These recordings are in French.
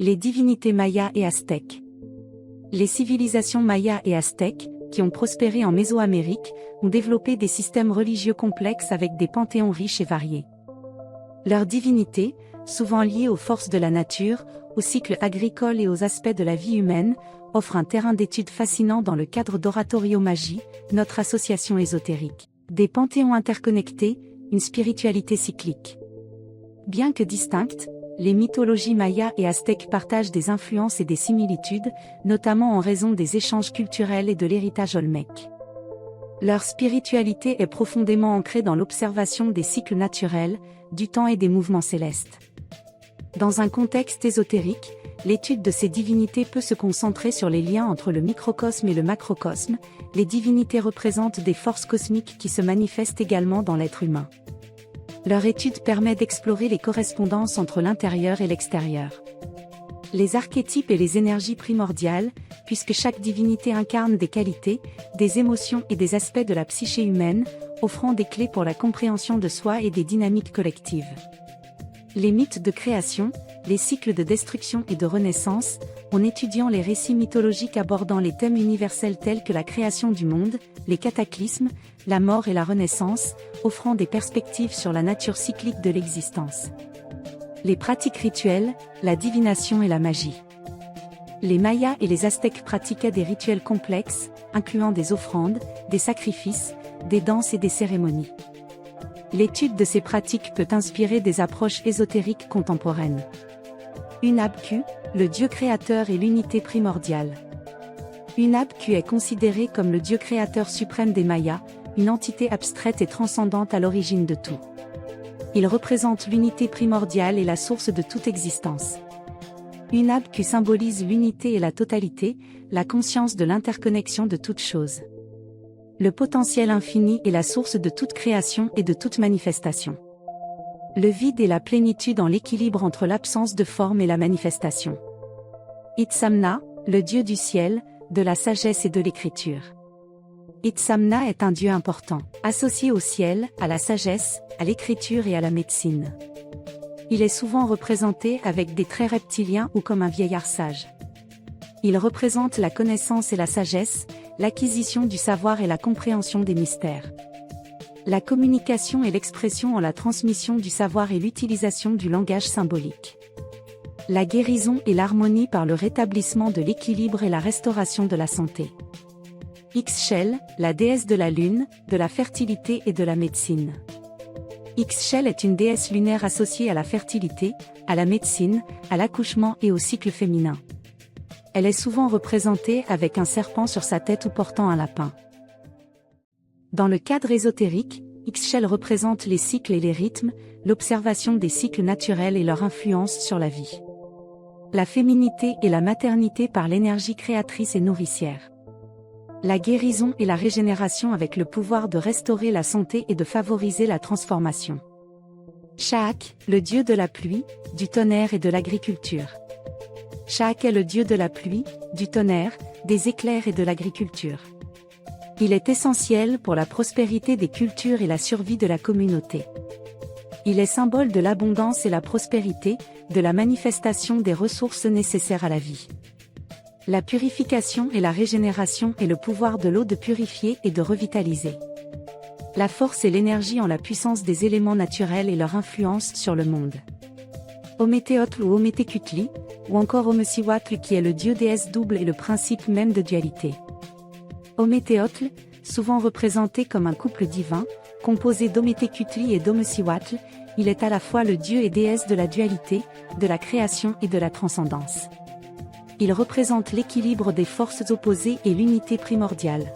Les divinités mayas et aztèques. Les civilisations mayas et aztèques, qui ont prospéré en Mésoamérique, ont développé des systèmes religieux complexes avec des panthéons riches et variés. Leurs divinités, souvent liées aux forces de la nature, aux cycles agricoles et aux aspects de la vie humaine, offrent un terrain d'étude fascinant dans le cadre d'Oratorio Magie, notre association ésotérique. Des panthéons interconnectés, une spiritualité cyclique. Bien que distinctes, les mythologies mayas et aztèques partagent des influences et des similitudes, notamment en raison des échanges culturels et de l'héritage olmèque. Leur spiritualité est profondément ancrée dans l'observation des cycles naturels, du temps et des mouvements célestes. Dans un contexte ésotérique, l'étude de ces divinités peut se concentrer sur les liens entre le microcosme et le macrocosme. Les divinités représentent des forces cosmiques qui se manifestent également dans l'être humain. Leur étude permet d'explorer les correspondances entre l'intérieur et l'extérieur. Les archétypes et les énergies primordiales, puisque chaque divinité incarne des qualités, des émotions et des aspects de la psyché humaine, offrant des clés pour la compréhension de soi et des dynamiques collectives. Les mythes de création, les cycles de destruction et de renaissance, en étudiant les récits mythologiques abordant les thèmes universels tels que la création du monde, les cataclysmes, la mort et la renaissance, offrant des perspectives sur la nature cyclique de l'existence. Les pratiques rituelles, la divination et la magie. Les Mayas et les Aztèques pratiquaient des rituels complexes, incluant des offrandes, des sacrifices, des danses et des cérémonies. L'étude de ces pratiques peut inspirer des approches ésotériques contemporaines. Hunabku, le dieu créateur et l'unité primordiale. Hunabku est considéré comme le dieu créateur suprême des Mayas, une entité abstraite et transcendante à l'origine de tout. Il représente l'unité primordiale et la source de toute existence. Hunabku symbolise l'unité et la totalité, la conscience de l'interconnexion de toute chose. Le potentiel infini est la source de toute création et de toute manifestation. Le vide est la plénitude en l'équilibre entre l'absence de forme et la manifestation. Itzamna, le dieu du ciel, de la sagesse et de l'écriture. Itzamna est un dieu important, associé au ciel, à la sagesse, à l'écriture et à la médecine. Il est souvent représenté avec des traits reptiliens ou comme un vieillard sage. Il représente la connaissance et la sagesse, l'acquisition du savoir et la compréhension des mystères. La communication et l'expression en la transmission du savoir et l'utilisation du langage symbolique. La guérison et l'harmonie par le rétablissement de l'équilibre et la restauration de la santé. Ixchel, la déesse de la lune, de la fertilité et de la médecine. Ixchel est une déesse lunaire associée à la fertilité, à la médecine, à l'accouchement et au cycle féminin. Elle est souvent représentée avec un serpent sur sa tête ou portant un lapin. Dans le cadre ésotérique, Ixchel représente les cycles et les rythmes, l'observation des cycles naturels et leur influence sur la vie. La féminité et la maternité par l'énergie créatrice et nourricière. La guérison et la régénération avec le pouvoir de restaurer la santé et de favoriser la transformation. Shaak, le dieu de la pluie, du tonnerre et de l'agriculture. Shaak est le dieu de la pluie, du tonnerre, des éclairs et de l'agriculture. Il est essentiel pour la prospérité des cultures et la survie de la communauté. Il est symbole de l'abondance et la prospérité, de la manifestation des ressources nécessaires à la vie. La purification et la régénération est le pouvoir de l'eau de purifier et de revitaliser. La force et l'énergie en la puissance des éléments naturels et leur influence sur le monde. Ometeotl ou Ometekutli, ou encore Omesiwatl qui est le dieu-déesse double et le principe même de dualité. Ometeotl, souvent représenté comme un couple divin, composé d'Ometekutli et d'Omesiwatl, il est à la fois le dieu et déesse de la dualité, de la création et de la transcendance. Il représente l'équilibre des forces opposées et l'unité primordiale.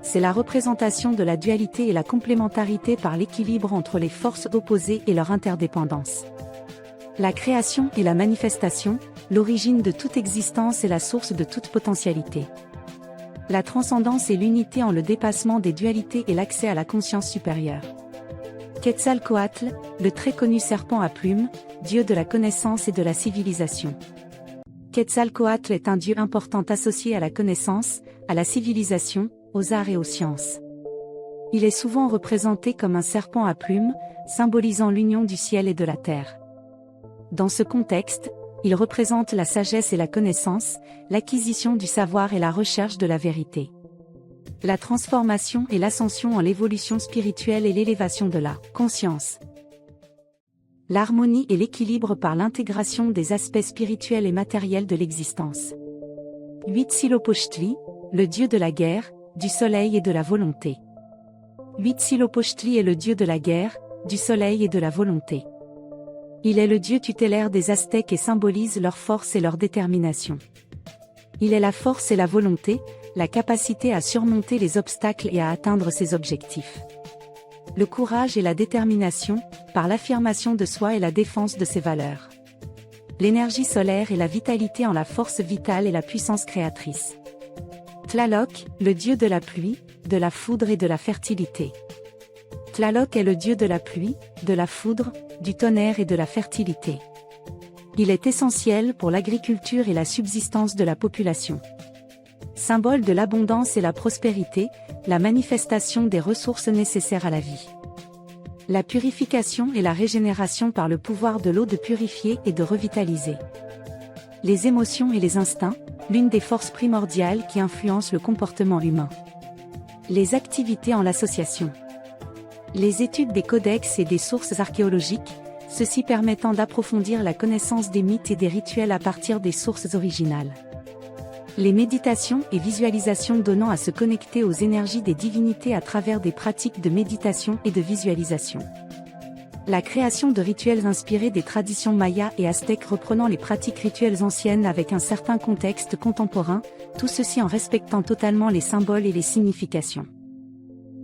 C'est la représentation de la dualité et la complémentarité par l'équilibre entre les forces opposées et leur interdépendance. La création et la manifestation, l'origine de toute existence et la source de toute potentialité. La transcendance et l'unité en le dépassement des dualités et l'accès à la conscience supérieure. Quetzalcoatl, le très connu serpent à plumes, dieu de la connaissance et de la civilisation. Quetzalcoatl est un dieu important associé à la connaissance, à la civilisation, aux arts et aux sciences. Il est souvent représenté comme un serpent à plumes, symbolisant l'union du ciel et de la terre. Dans ce contexte, il représente la sagesse et la connaissance, l'acquisition du savoir et la recherche de la vérité. La transformation et l'ascension en l'évolution spirituelle et l'élévation de la conscience. L'harmonie et l'équilibre par l'intégration des aspects spirituels et matériels de l'existence. Huitzilopochtli, le dieu de la guerre, du soleil et de la volonté. Huitzilopochtli est le dieu de la guerre, du soleil et de la volonté. Il est le dieu tutélaire des Aztèques et symbolise leur force et leur détermination. Il est la force et la volonté, la capacité à surmonter les obstacles et à atteindre ses objectifs. Le courage et la détermination, par l'affirmation de soi et la défense de ses valeurs. L'énergie solaire et la vitalité en la force vitale et la puissance créatrice. Tlaloc, le dieu de la pluie, de la foudre et de la fertilité. Tlaloc est le dieu de la pluie, de la foudre, du tonnerre et de la fertilité. Il est essentiel pour l'agriculture et la subsistance de la population. Symbole de l'abondance et la prospérité, la manifestation des ressources nécessaires à la vie. La purification et la régénération par le pouvoir de l'eau de purifier et de revitaliser. Les émotions et les instincts, l'une des forces primordiales qui influencent le comportement humain. Les activités en l'association. Les études des codex et des sources archéologiques, ceci permettant d'approfondir la connaissance des mythes et des rituels à partir des sources originales. Les méditations et visualisations donnant à se connecter aux énergies des divinités à travers des pratiques de méditation et de visualisation. La création de rituels inspirés des traditions mayas et aztèques reprenant les pratiques rituelles anciennes avec un certain contexte contemporain, tout ceci en respectant totalement les symboles et les significations.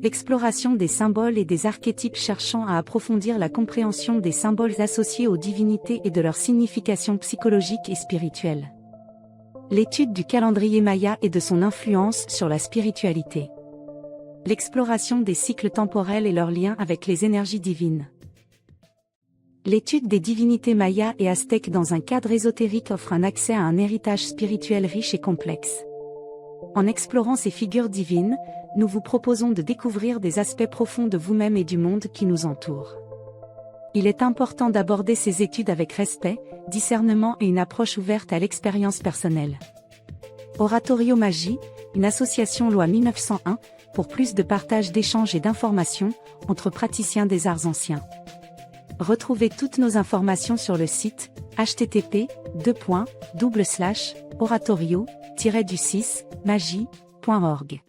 L'exploration des symboles et des archétypes cherchant à approfondir la compréhension des symboles associés aux divinités et de leur signification psychologique et spirituelle. L'étude du calendrier maya et de son influence sur la spiritualité. L'exploration des cycles temporels et leurs liens avec les énergies divines. L'étude des divinités mayas et aztèques dans un cadre ésotérique offre un accès à un héritage spirituel riche et complexe. En explorant ces figures divines, nous vous proposons de découvrir des aspects profonds de vous-même et du monde qui nous entoure. Il est important d'aborder ces études avec respect, discernement et une approche ouverte à l'expérience personnelle. Oratorio Magie, une association loi 1901, pour plus de partage d'échanges et d'informations entre praticiens des arts anciens. Retrouvez toutes nos informations sur le site http://oratorio-magie.org.